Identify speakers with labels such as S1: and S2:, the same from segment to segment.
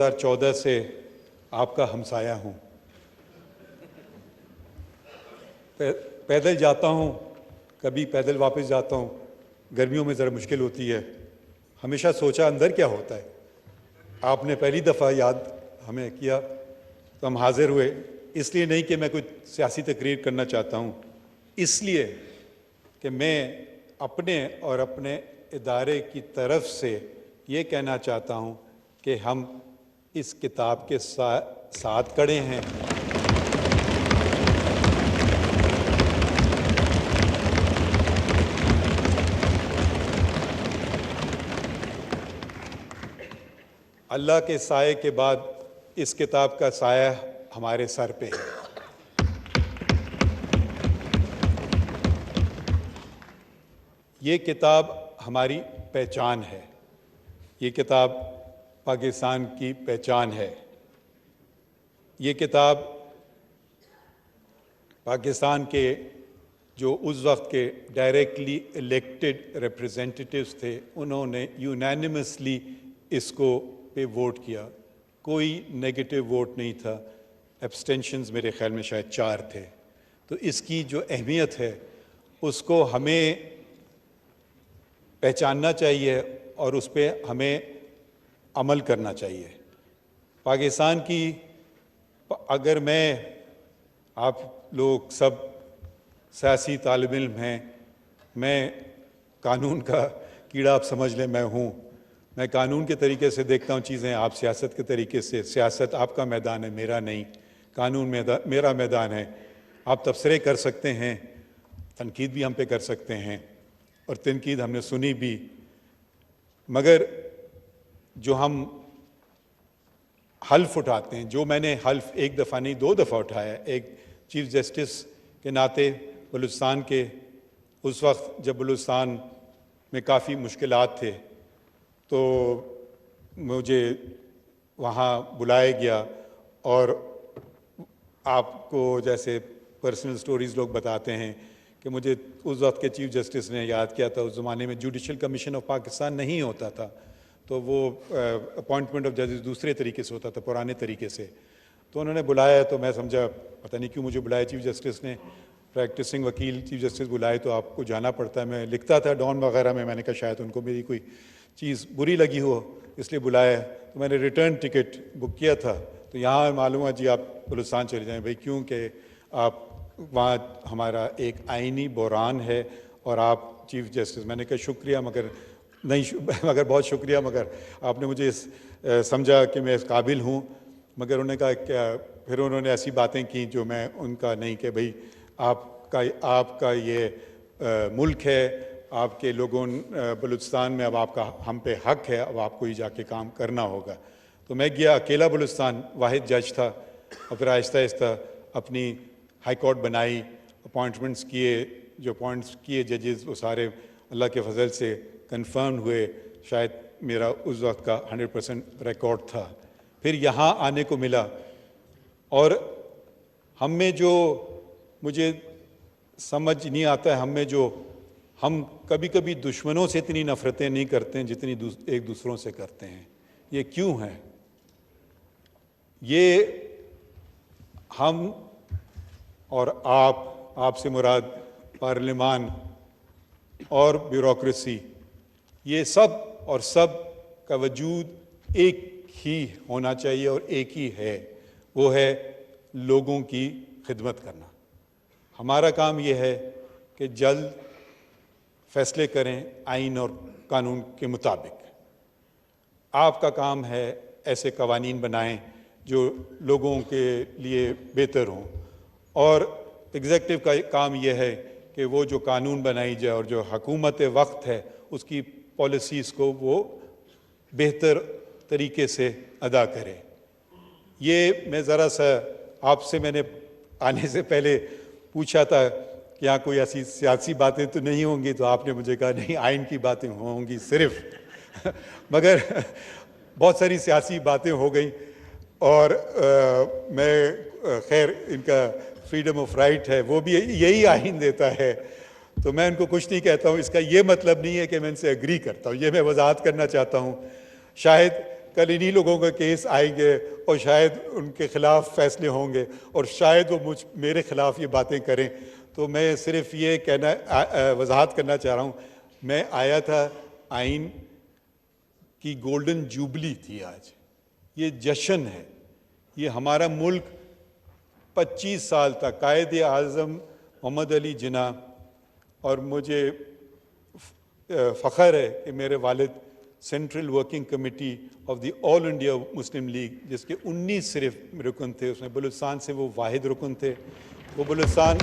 S1: 2014 से आपका हमसाया हूँ। पैदल जाता हूँ, कभी पैदल वापस जाता हूँ। गर्मियों में ज़रा मुश्किल होती है। हमेशा सोचा अंदर क्या होता है। आपने पहली दफ़ा याद हमें किया तो हम हाजिर हुए। इसलिए नहीं कि मैं कुछ सियासी तकरीर करना चाहता हूँ, इसलिए कि मैं अपने और अपने इदारे की तरफ से ये कहना चाहता हूँ कि हम इस किताब के साथ खड़े हैं। अल्लाह के साए के बाद इस किताब का साया हमारे सर पे है। ये किताब हमारी पहचान है। ये किताब पाकिस्तान की पहचान है। ये किताब पाकिस्तान के जो उस वक्त के डायरेक्टली इलेक्टेड रिप्रेजेंटेटिव्स थे, उन्होंने यूनानिमसली इसको पे वोट किया। कोई नेगेटिव वोट नहीं था। एब्सटेंशंस मेरे ख्याल में शायद 4 थे। तो इसकी जो अहमियत है उसको हमें पहचानना चाहिए और उस पर हमें अमल करना चाहिए। पाकिस्तान की, अगर आप लोग सब सियासी तालिब इल्म हैं, मैं कानून का कीड़ा आप समझ लें, मैं हूँ। मैं कानून के तरीके से देखता हूँ चीज़ें, आप सियासत के तरीके से। सियासत आपका मैदान है, मेरा नहीं। कानून मेरा मैदान है। आप तबसरे कर सकते हैं, तनकीद भी हम पे कर सकते हैं, और तनकीद हमने सुनी भी। मगर जो हम हल्फ उठाते हैं, जो मैंने हल्फ एक दफ़ा नहीं 2 दफ़ा उठाया, एक चीफ जस्टिस के नाते बलूचिस्तान के, उस वक्त जब बलूचिस्तान में काफ़ी मुश्किलात थे, तो मुझे वहाँ बुलाया गया और आपको जैसे पर्सनल स्टोरीज़ लोग बताते हैं कि मुझे उस वक्त के चीफ जस्टिस ने याद किया था। उस ज़माने में जुडिशल कमीशन ऑफ पाकिस्तान नहीं होता था, तो वो अपॉइंटमेंट ऑफ जजेस दूसरे तरीके से होता था, पुराने तरीके से। तो उन्होंने बुलाया, तो मैं समझा पता नहीं क्यों मुझे बुलाया चीफ जस्टिस ने। प्रैक्टिसिंग वकील चीफ जस्टिस बुलाए तो आपको जाना पड़ता है। मैं लिखता था डॉन वगैरह में। मैंने कहा शायद उनको मेरी कोई चीज़ बुरी लगी हो, इसलिए बुलाया। तो मैंने रिटर्न टिकट बुक किया था। तो यहाँ मालूम है जी आप बलूचिस्तान चले जाएँ भाई, क्योंकि आप वहाँ हमारा एक आइनी बहरान है और आप चीफ जस्टिस। मैंने कहा शुक्रिया, मगर नहीं, मगर बहुत शुक्रिया, मगर आपने मुझे समझा कि मैं इस काबिल हूँ। मगर उन्होंने कहा क्या, फिर उन्होंने ऐसी बातें की जो मैं उनका नहीं, कि भाई आपका ये मुल्क है, आपके लोगों बलूचिस्तान में, अब आपका हम पे हक है, अब आपको ही जाके काम करना होगा। तो मैं गया, अकेला बलूचिस्तान, वाहिद जज था। और फिर आहिस्ता आहिस्ता अपनी हाई कोर्ट बनाई, अपॉइंटमेंट्स किए। जो अपॉइंट्स किए जजेस वो सारे अल्लाह के फजल से कंफर्म हुए। शायद मेरा उस वक्त का 100% रिकॉर्ड था। फिर यहाँ आने को मिला, और हम में जो, मुझे समझ नहीं आता है, हम कभी कभी दुश्मनों से इतनी नफ़रतें नहीं करते हैं जितनी एक दूसरों से करते हैं। ये क्यों है? ये हम और आपसे मुराद पार्लिमान और ब्यूरोक्रेसी, ये सब और सब का वजूद एक ही होना चाहिए और एक ही है, वो है लोगों की खिदमत करना। हमारा काम ये है कि जल्द फैसले करें आइन और कानून के मुताबिक। आपका काम है ऐसे कवानीन बनाएं जो लोगों के लिए बेहतर हों, और एग्जीक्यूटिव का काम यह है कि वो जो कानून बनाई जाए और जो हुकूमत वक्त है उसकी पॉलिसीज़ को वो बेहतर तरीके से अदा करे। ये मैं ज़रा सा आपसे, मैंने आने से पहले पूछा था कि यहाँ कोई ऐसी सियासी बातें तो नहीं होंगी, तो आपने मुझे कहा नहीं, आइन की बातें होंगी सिर्फ। मगर बहुत सारी सियासी बातें हो गई, और मैं खैर, इनका फ्रीडम ऑफ राइट है, वो भी यही आइन देता है, तो मैं इनको कुछ नहीं कहता हूँ। इसका ये मतलब नहीं है कि मैं इनसे एग्री करता हूँ, ये मैं वजाहत करना चाहता हूँ। शायद कल इन्हीं लोगों का केस आएंगे और शायद उनके खिलाफ फैसले होंगे और शायद वो मेरे खिलाफ ये बातें करें। तो मैं सिर्फ ये वजाहत करना चाह रहा हूँ, मैं आया था, आइन की गोल्डन जुबली थी आज, ये जश्न है, ये हमारा मुल्क 25 साल तक कायद आज़म मोहम्मद अली जिन्ना, और मुझे फ़ख्र है कि मेरे वालिद central working committee of the all India Muslim league, जिसके 19 सिर्फ रुकन थे, उसमें बलूचिस्तान से वो वाहिद रुकन थे। वो बलूचिस्तान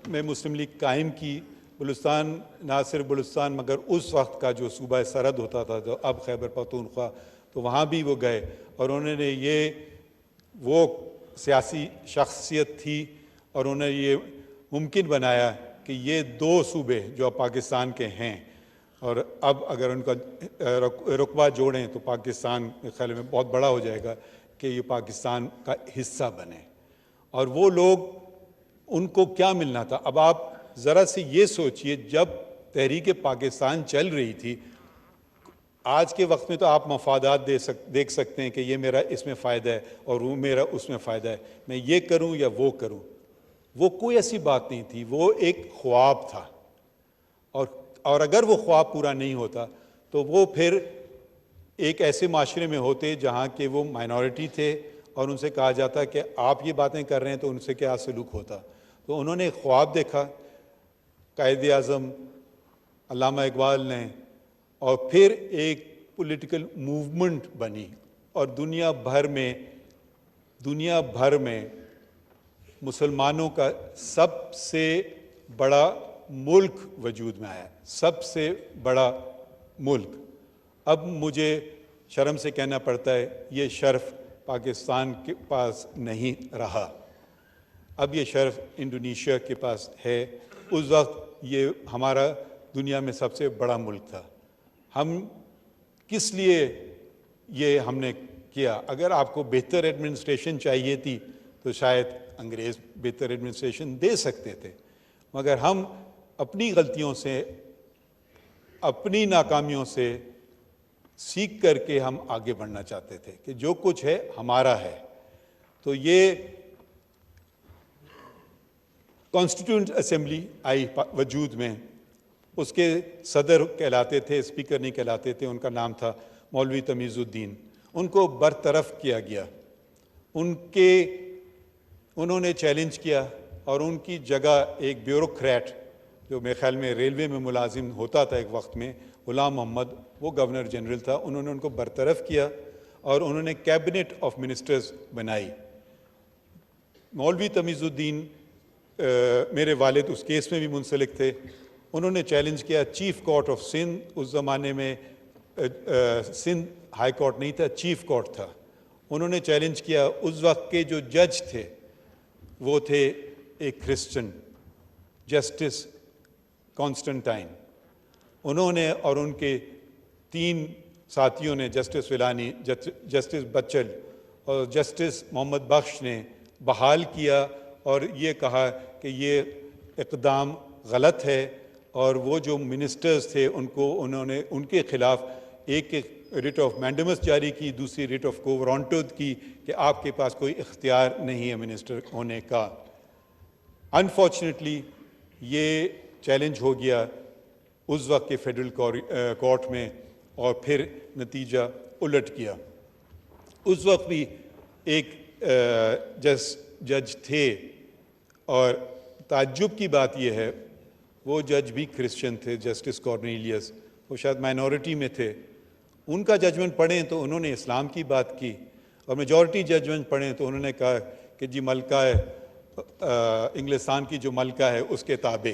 S1: में मुस्लिम लीग कायम की। बलूचिस्तान ना सिर्फ बलूचिस्तान मगर उस वक्त का जो सूबा सरहद होता था, जो अब खैबर पख्तूनख्वा, तो वहाँ भी वो गए और उन्होंने वो सियासी शख्सियत थी और उन्होंने ये मुमकिन बनाया कि ये दो सूबे जो अब पाकिस्तान के हैं, और अब अगर उनका रुकबा जोड़ें तो पाकिस्तान के ख्याल में बहुत बड़ा हो जाएगा कि ये पाकिस्तान का हिस्सा बने। और वो लोग, उनको क्या मिलना था? अब आप ज़रा से ये सोचिए, जब तहरीक पाकिस्तान चल रही थी, आज के वक्त में तो आप मफादात देख सकते हैं कि ये मेरा इसमें फ़ायदा है और वो मेरा उसमें फ़ायदा है, मैं ये करूं या वो करूं। वो कोई ऐसी बात नहीं थी, वो एक ख्वाब था। और अगर वो ख्वाब पूरा नहीं होता तो वो फिर एक ऐसे माशरे में होते जहाँ के वो माइनॉरिटी थे और उनसे कहा जाता कि आप ये बातें कर रहे हैं तो उनसे क्या सलूक होता। तो उन्होंने एक ख्वाब देखा, कायद आज़म अल्लामा इकबाल ने, और फिर एक पॉलिटिकल मूवमेंट बनी और दुनिया भर में मुसलमानों का सबसे बड़ा मुल्क वजूद में आया, सबसे बड़ा मुल्क। अब मुझे शर्म से कहना पड़ता है, ये शर्फ पाकिस्तान के पास नहीं रहा, अब ये शर्फ इंडोनेशिया के पास है। उस वक्त ये हमारा दुनिया में सबसे बड़ा मुल्क था। हम किस लिए ये हमने किया? अगर आपको बेहतर एडमिनिस्ट्रेशन चाहिए थी तो शायद अंग्रेज़ बेहतर एडमिनिस्ट्रेशन दे सकते थे, मगर हम अपनी गलतियों से, अपनी नाकामियों से सीख करके हम आगे बढ़ना चाहते थे कि जो कुछ है हमारा है। तो ये कॉन्स्टिट्यूंट असेंबली आई वजूद में, उसके सदर कहलाते थे, स्पीकर नहीं कहलाते थे, उनका नाम था मौलवी तमीज़ुद्दीन। उनको बरतरफ किया गया, उन्होंने चैलेंज किया और उनकी जगह एक ब्यूरोक्रेट जो मेरे ख्याल में रेलवे में मुलाजिम होता था एक वक्त में, गुलाम मोहम्मद, वो गवर्नर जनरल था, उन्होंने उनको बरतरफ किया और उन्होंने कैबिनेट ऑफ मिनिस्टर्स बनाई। मौलवी तमीज़ुद्दीन मेरे वालिद उस केस में भी मुंसलिक थे। उन्होंने चैलेंज किया चीफ़ कोर्ट ऑफ सिंध, उस ज़माने में सिंध हाई कोर्ट नहीं था, चीफ़ कोर्ट था। उन्होंने चैलेंज किया, उस वक्त के जो जज थे वो थे एक क्रिश्चियन, जस्टिस कॉन्स्टेंटाइन। उन्होंने और उनके 3 साथियों ने, जस्टिस विलानी, जस्टिस बच्चल और जस्टिस मोहम्मद बख्श ने बहाल किया और ये कहा कि ये इक़दाम गलत है, और वो जो मिनिस्टर्स थे उन्होंने उनके ख़िलाफ़ एक रिट ऑफ मैंडेमस जारी की, दूसरी रिट ऑफ को वारंट की कि आपके पास कोई इख्तियार नहीं है मिनिस्टर होने का। अनफॉर्चुनेटली ये चैलेंज हो गया उस वक्त के फेडरल कोर्ट में और फिर नतीजा उलट गया। उस वक्त भी एक जज थे और ताज्जुब की बात यह है, वो जज भी क्रिश्चियन थे, जस्टिस कॉर्नेलियस, वो शायद माइनॉरिटी में थे। उनका जजमेंट पढ़ें तो उन्होंने इस्लाम की बात की, और मेजॉरिटी जजमेंट पढ़ें तो उन्होंने कहा कि जी मलका है, इंग्लिस्तान की जो मलका है उसके ताबे।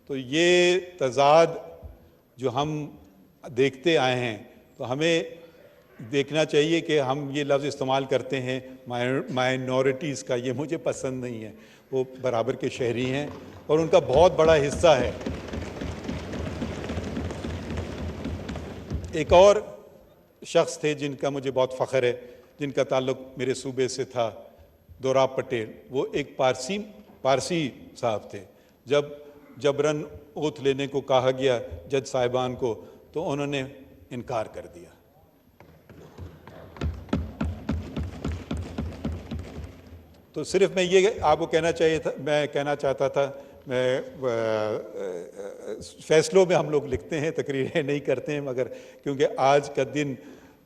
S1: तो ये तज़ाद जो हम देखते आए हैं, तो हमें देखना चाहिए कि हम ये लफ्ज़ इस्तेमाल करते हैं माइनॉरिटीज़ का, ये मुझे पसंद नहीं है। वो बराबर के शहरी हैं और उनका बहुत बड़ा हिस्सा है। एक और शख्स थे जिनका मुझे बहुत फ़ख्र है, जिनका ताल्लुक़ मेरे सूबे से था, दोराब पटेल। वो एक पारसी साहब थे। जब जबरन ओथ लेने को कहा गया जज साहिबान को, तो उन्होंने इनकार कर दिया। तो सिर्फ मैं ये आपको कहना चाहिए था, मैं कहना चाहता था, फैसलों में हम लोग लिखते हैं, तकरीरें नहीं करते हैं, मगर क्योंकि आज का दिन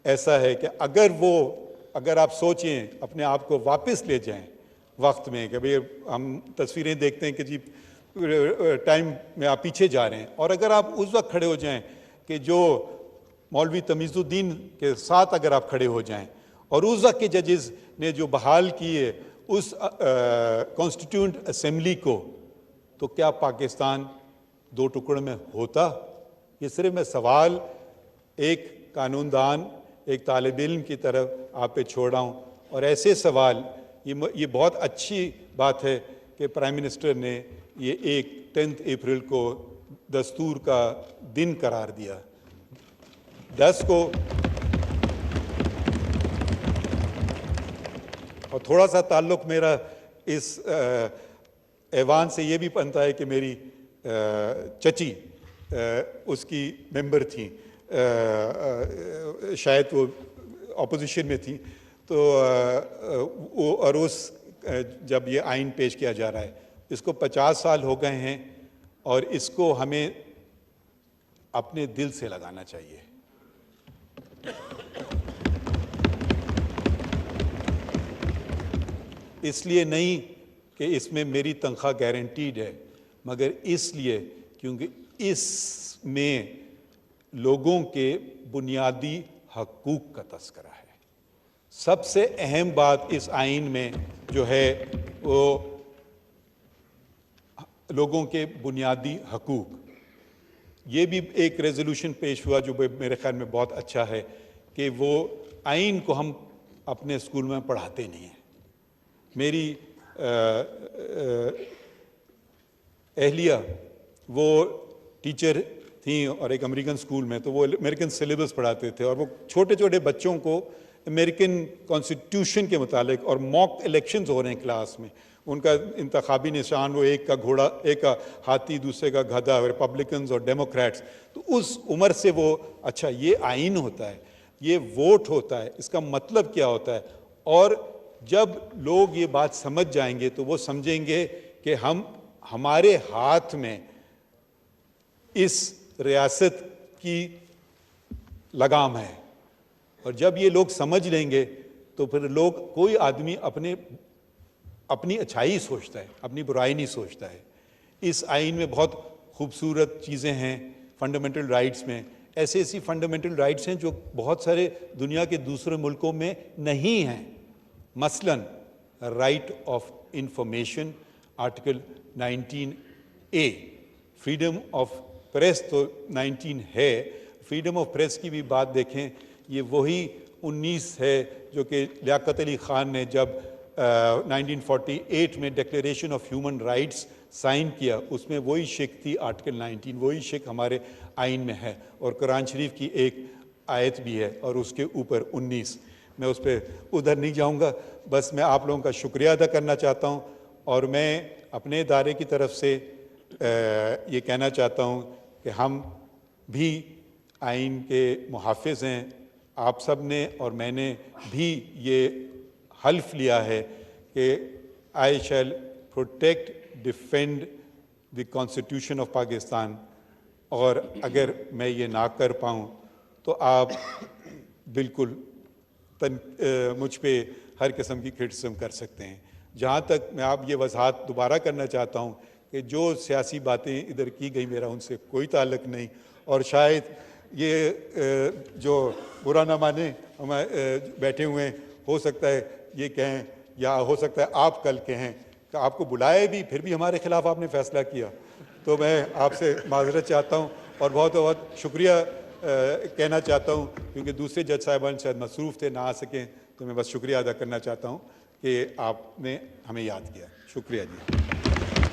S1: ऐसा है कि अगर आप सोचें, अपने आप को वापस ले जाएं वक्त में, कि भाई हम तस्वीरें देखते हैं कि जी टाइम में आप पीछे जा रहे हैं, और अगर आप उस वक्त खड़े हो जाएं कि जो मौलवी तमीज़ुद्दीन के साथ अगर आप खड़े हो जाएं, और उस वक्त के जजेस ने जो बहाल किए उस कॉन्स्टिट्यूंट असेंबली को, तो क्या पाकिस्तान दो टुकड़ों में होता? ये सिर्फ मैं सवाल एक कानूनदान, एक तालिब इल्म की तरफ आप पे छोड़ रहा हूँ। और ऐसे सवाल, ये बहुत अच्छी बात है कि प्राइम मिनिस्टर ने ये 10 अप्रैल को दस्तूर का दिन करार दिया। 10 को, और थोड़ा सा ताल्लुक़ मेरा इस ऐवान से ये भी बनता है कि मेरी चची उसकी मेंबर थी, शायद वो अपोजिशन में थी, तो वो, और उस जब ये आइन पेश किया जा रहा है, इसको 50 साल हो गए हैं, और इसको हमें अपने दिल से लगाना चाहिए। इसलिए नहीं कि इसमें मेरी तनख्वाह गारंटीड है, मगर इसलिए क्योंकि इसमें लोगों के बुनियादी हकूक़ का तज़किरा है। सबसे अहम बात इस आइन में जो है वो लोगों के बुनियादी हकूक़। ये भी एक रेजोल्यूशन पेश हुआ जो मेरे ख्याल में बहुत अच्छा है कि वो आइन को हम अपने स्कूल में पढ़ाते नहीं हैं। मेरी अहलिया वो टीचर थी और एक अमेरिकन स्कूल में, तो वो अमेरिकन सिलेबस पढ़ाते थे, और वो छोटे छोटे बच्चों को अमेरिकन कॉन्स्टिट्यूशन के मुतालिक, और मॉक इलेक्शंस हो रहे हैं क्लास में, उनका इंतखाबी निशान वो एक का घोड़ा, एक का हाथी, दूसरे का गधा, रिपब्लिकन्स और डेमोक्रेट्स। तो उस उम्र से वो, अच्छा ये आइन होता है, ये वोट होता है, इसका मतलब क्या होता है। और जब लोग ये बात समझ जाएंगे तो वो समझेंगे कि हमारे हाथ में इस रियासत की लगाम है। और जब ये लोग समझ लेंगे तो फिर लोग, कोई आदमी अपनी अच्छाई सोचता है, अपनी बुराई नहीं सोचता है। इस आइन में बहुत खूबसूरत चीज़ें हैं, फंडामेंटल राइट्स में ऐसी ऐसी फंडामेंटल राइट्स हैं जो बहुत सारे दुनिया के दूसरे मुल्कों में नहीं हैं। मसलन right of information, article 19A, freedom of press तो 19 है। फ्रीडम ऑफ प्रेस की भी बात देखें, ये वही 19 है जो कि लियाकत अली ख़ान ने जब 1948 में declaration of human rights sign किया, उसमें वही शिक थी आर्टिकल 19, वही शिक हमारे आइन में है। और कुरान शरीफ की एक आयत भी है और उसके ऊपर 19। मैं उस पर उधर नहीं जाऊंगा, बस मैं आप लोगों का शुक्रिया अदा करना चाहता हूं। और मैं अपने इदारे की तरफ से ये कहना चाहता हूं कि हम भी आइन के मुहाफ़िज़ हैं। आप सब ने और मैंने भी ये हल्फ लिया है कि I shall protect, defend the constitution of Pakistan. और अगर मैं ये ना कर पाऊँ तो आप बिल्कुल मुझ पे हर किस्म की क्रिटिसिज्म कर सकते हैं। जहाँ तक मैं आप ये वजाहत दोबारा करना चाहता हूँ कि जो सियासी बातें इधर की गई, मेरा उनसे कोई ताल्लुक नहीं। और शायद ये जो बुरा ना माने हम बैठे हुए हैं, हो सकता है ये कहें, या हो सकता है आप कल कहें कि आपको बुलाए भी फिर भी हमारे खिलाफ आपने फैसला किया। तो मैं आपसे माजरत चाहता हूँ और बहुत बहुत शुक्रिया कहना चाहता हूँ, क्योंकि दूसरे जज साहिबान शायद मसरूफ़ थे, ना आ सकें। तो मैं बस शुक्रिया अदा करना चाहता हूँ कि आपने हमें याद किया। शुक्रिया जी।